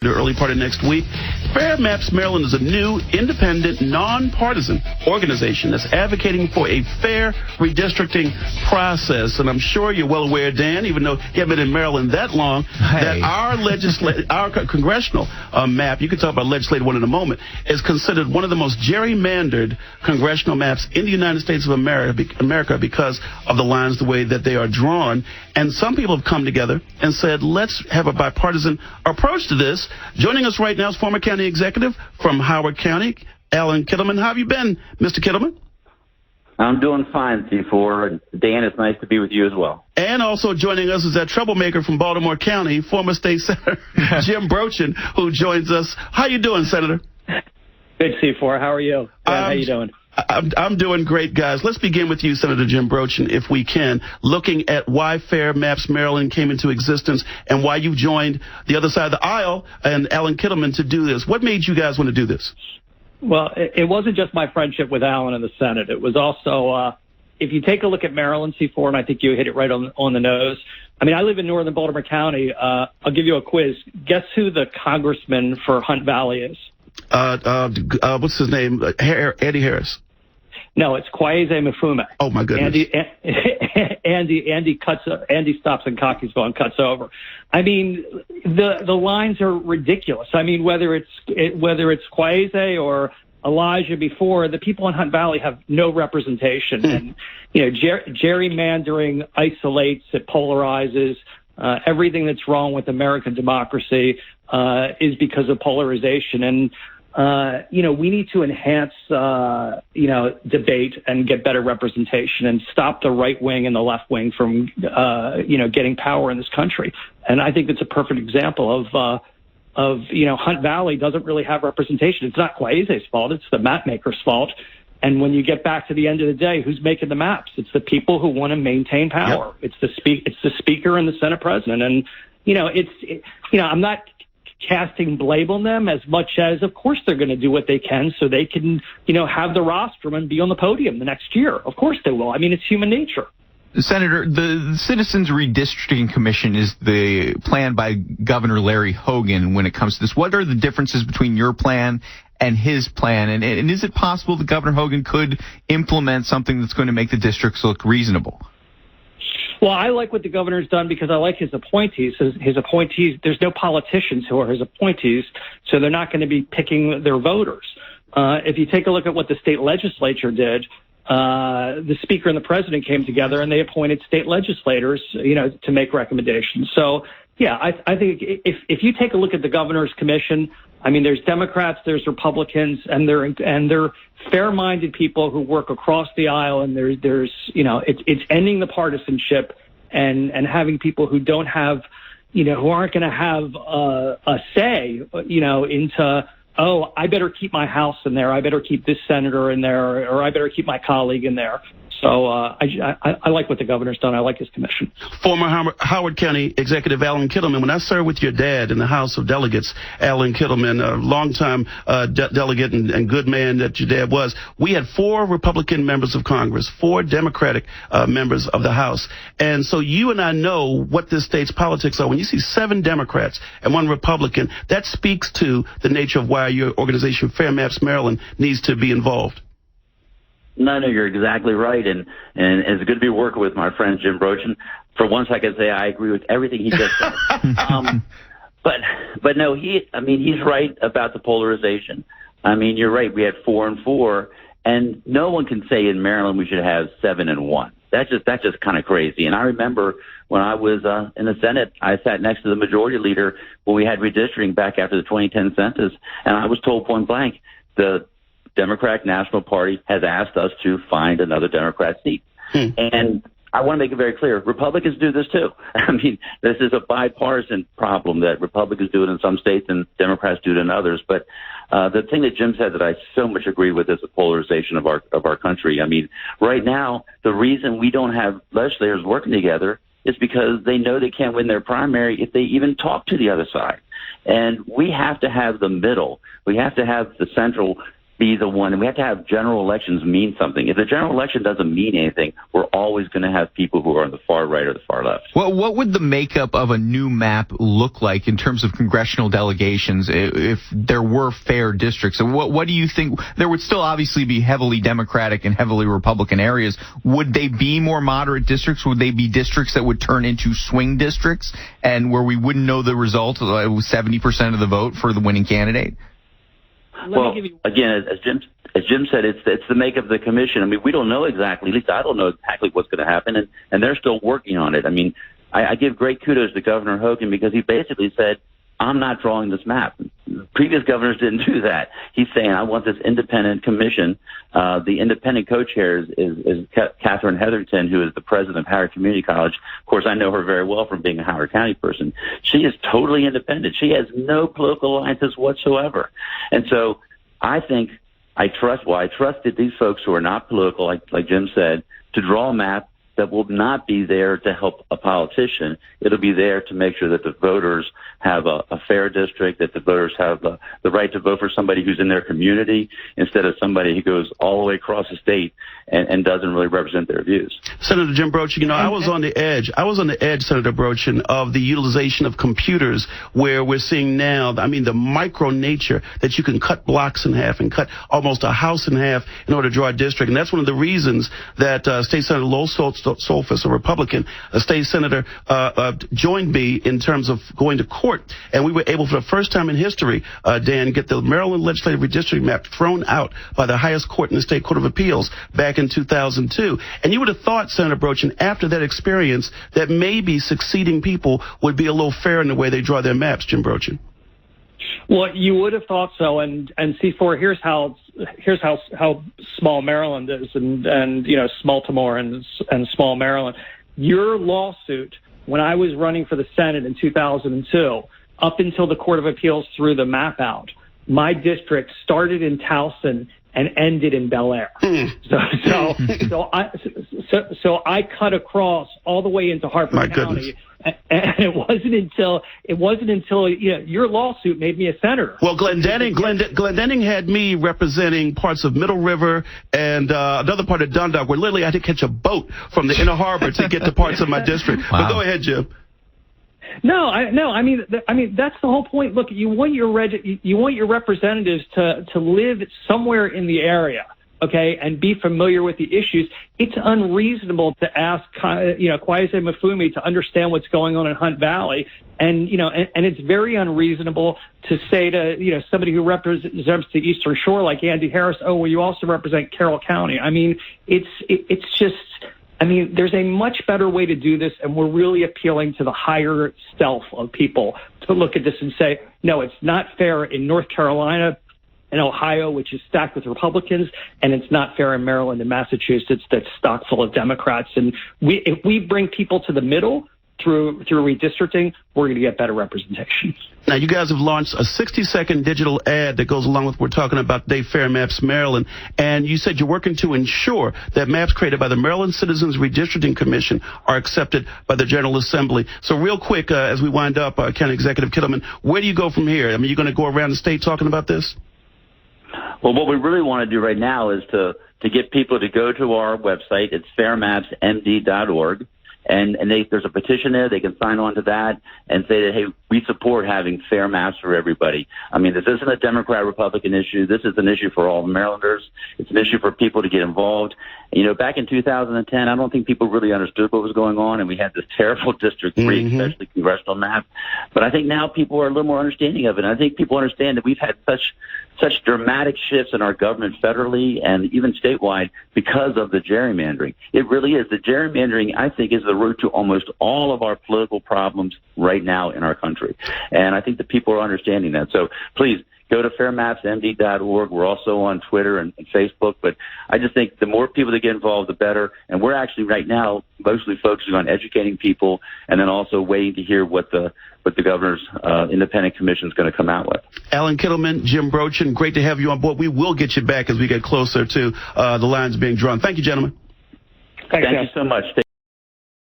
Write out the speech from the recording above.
the early part of next week. Fair Maps Maryland is a new, independent, nonpartisan organization that's advocating for a fair redistricting process. And I'm sure you're well aware, Dan, even though you haven't been in Maryland that long, that our congressional map, you can talk about legislative one in a moment, is considered one of the most gerrymandered congressional maps in the United States of America because of the lines, the way that they are drawn. And some people have come together and said, let's have a bipartisan approach to this. Joining us right now is former county executive from Howard County, Allan Kittleman. How have you been, Mr. Kittleman? I'm doing fine, C4. Dan, it's nice to be with you as well. And also joining us is that troublemaker from Baltimore County, former State Senator Jim Brochin, who joins us. How you doing, Senator? Good, C4. How are you? How you doing? I'm doing great, guys. Let's begin with you, Senator Jim Brochin, if we can, looking at why Fair Maps Maryland came into existence and why you joined the other side of the aisle and Allan Kittleman to do this. What made you guys want to do this? Well, it wasn't just my friendship with Allan in the Senate. It was also, if you take a look at Maryland, C4, and I think you hit it right on the nose. I mean, I live in northern Baltimore County. I'll give you a quiz. Guess who the congressman for Hunt Valley is? What's his name? Andy Harris. No, it's Kwesi Mfume. Oh my goodness. Andy stops in Cockeysville and cuts over. I mean, the lines are ridiculous. I mean, whether it's Kwesi or Elijah before, the people in Hunt Valley have no representation. And, you know, gerrymandering isolates, it polarizes. Everything that's wrong with American democracy is because of polarization. And, you know, we need to enhance, debate and get better representation and stop the right wing and the left wing from, getting power in this country. And I think it's a perfect example of Hunt Valley doesn't really have representation. It's not Kwesi's fault. It's the map maker's fault. And when you get back to the end of the day, who's making the maps? It's the people who want to maintain power. Yep. It's the speaker and the Senate president. And, I'm not casting blame on them as much as, of course, they're going to do what they can so they can, have the rostrum and be on the podium the next year. Of course they will. I mean, it's human nature. Senator, the Citizens Redistricting Commission is the plan by Governor Larry Hogan when it comes to this. What are the differences between your plan and his plan? And is it possible that Governor Hogan could implement something that's going to make the districts look reasonable? Well, I like what the governor's done because I like his appointees. His appointees, there's no politicians who are his appointees, so they're not going to be picking their voters. If you take a look at what the state legislature did, the speaker and the president came together and they appointed state legislators, to make recommendations. So, yeah, I think if you take a look at the governor's commission, I mean, there's Democrats, there's Republicans, and they're fair-minded people who work across the aisle. And it's ending the partisanship and having people who don't have, who aren't going to have a say, into, oh, I better keep my house in there, I better keep this senator in there, or I better keep my colleague in there. So I like what the governor's done. I like his commission. Former Howard County Executive Allan Kittleman, when I served with your dad in the House of Delegates, Allan Kittleman, a longtime delegate and good man that your dad was, we had 4 Republican members of Congress, 4 Democratic members of the House. And so you and I know what this state's politics are. When you see 7 Democrats and 1 Republican, that speaks to the nature of why your organization, Fair Maps Maryland, needs to be involved. No, you're exactly right, and it's good to be working with my friend Jim Brochin. For once, I can say I agree with everything he just said. But no, he's right about the polarization. I mean, you're right. We had 4 and 4, and no one can say in Maryland we should have 7 and 1. That's just kind of crazy. And I remember when I was in the Senate, I sat next to the majority leader when we had redistricting back after the 2010 census, and I was told point blank, the Democratic National Party has asked us to find another Democrat seat. And I want to make it very clear, Republicans do this too. I mean, this is a bipartisan problem that Republicans do it in some states and Democrats do it in others. But the thing that Jim said that I so much agree with is the polarization of our country. I mean, right now, the reason we don't have legislators working together is because they know they can't win their primary if they even talk to the other side. And we have to have the middle. We have to have the central be the one, and we have to have general elections mean something. If the general election doesn't mean anything, we're always going to have people who are on the far right or the far left. Well, what would the makeup of a new map look like in terms of congressional delegations if there were fair districts? So what do you think? There would still obviously be heavily Democratic and heavily Republican areas. Would they be more moderate districts? Would they be districts that would turn into swing districts and where we wouldn't know the result, 70% of the vote for the winning candidate? Well, again, as Jim said, it's the makeup of the commission. I mean, we don't know exactly. At least I don't know exactly what's going to happen, and they're still working on it. I mean, I give great kudos to Governor Hogan because he basically said, I'm not drawing this map. Previous governors didn't do that. He's saying, I want this independent commission. The independent co-chair is Catherine Heatherton, who is the president of Howard Community College. Of course, I know her very well from being a Howard County person. She is totally independent. She has no political alliances whatsoever. And so I think I trusted these folks who are not political, like Jim said, to draw a map that will not be there to help a politician. It'll be there to make sure that the voters have a fair district, that the voters have the right to vote for somebody who's in their community instead of somebody who goes all the way across the state and doesn't really represent their views. Senator Jim Brochin, I was on the edge, Senator Brochin, of the utilization of computers where we're seeing now, the micro nature that you can cut blocks in half and cut almost a house in half in order to draw a district. And that's one of the reasons that State Senator Lowell Solfus, a Republican, a state senator, joined me in terms of going to court. And we were able, for the first time in history, Dan, get the Maryland legislative redistricting map thrown out by the highest court in the State Court of Appeals back in 2002. And you would have thought, Senator Brochin, after that experience, that maybe succeeding people would be a little fair in the way they draw their maps, Jim Brochin. Well, you would have thought so, and C4. Here's how small Maryland is, and Baltimore and small Maryland. Your lawsuit, when I was running for the Senate in 2002, up until the Court of Appeals threw the map out, my district started in Towson and ended in Bel Air. So I cut across all the way into Harper County. Goodness. And it wasn't until your lawsuit made me a senator. Well, Glendenning had me representing parts of Middle River and another part of Dundalk, where literally I had to catch a boat from the Inner Harbor to get to parts of my district. Wow. But go ahead, Jim. I mean that's the whole point. Look, you want your representatives to live somewhere in the area, okay, and be familiar with the issues. It's unreasonable to ask, Kwesi Mafumi to understand what's going on in Hunt Valley, and it's very unreasonable to say to somebody who represents the Eastern Shore like Andy Harris, oh, well, you also represent Carroll County. I mean, it's just. There's a much better way to do this, and we're really appealing to the higher self of people to look at this and say, no, it's not fair in North Carolina and Ohio, which is stacked with Republicans, and it's not fair in Maryland and Massachusetts that's stocked full of Democrats. And if we bring people to the middle through redistricting, we're going to get better representation. Now, you guys have launched a 60-second digital ad that goes along with what we're talking about today, Fair Maps Maryland, and you said you're working to ensure that maps created by the Maryland Citizens Redistricting Commission are accepted by the General Assembly. So real quick, as we wind up, County Executive Kittleman, where do you go from here? You're going to go around the state talking about this? Well, what we really want to do right now is to get people to go to our website. It's fairmapsmd.org. And there's a petition there. They can sign on to that and say that, hey, we support having fair maps for everybody. This isn't a Democrat-Republican issue. This is an issue for all Marylanders. It's an issue for people to get involved. Back in 2010, I don't think people really understood what was going on, and we had this terrible District 3, especially congressional map. But I think now people are a little more understanding of it. And I think people understand that we've had such dramatic shifts in our government federally and even statewide because of the gerrymandering. It really is. The gerrymandering, I think, is the root to almost all of our political problems right now in our country. And I think that people are understanding that. So please go to fairmapsmd.org. We're also on Twitter and Facebook. But I just think the more people that get involved, the better. And we're actually right now mostly focusing on educating people and then also waiting to hear what the governor's independent commission is going to come out with. Allan Kittleman, Jim Brochin, great to have you on board. We will get you back as we get closer to the lines being drawn. Thank you, gentlemen. Thank you so much. Stay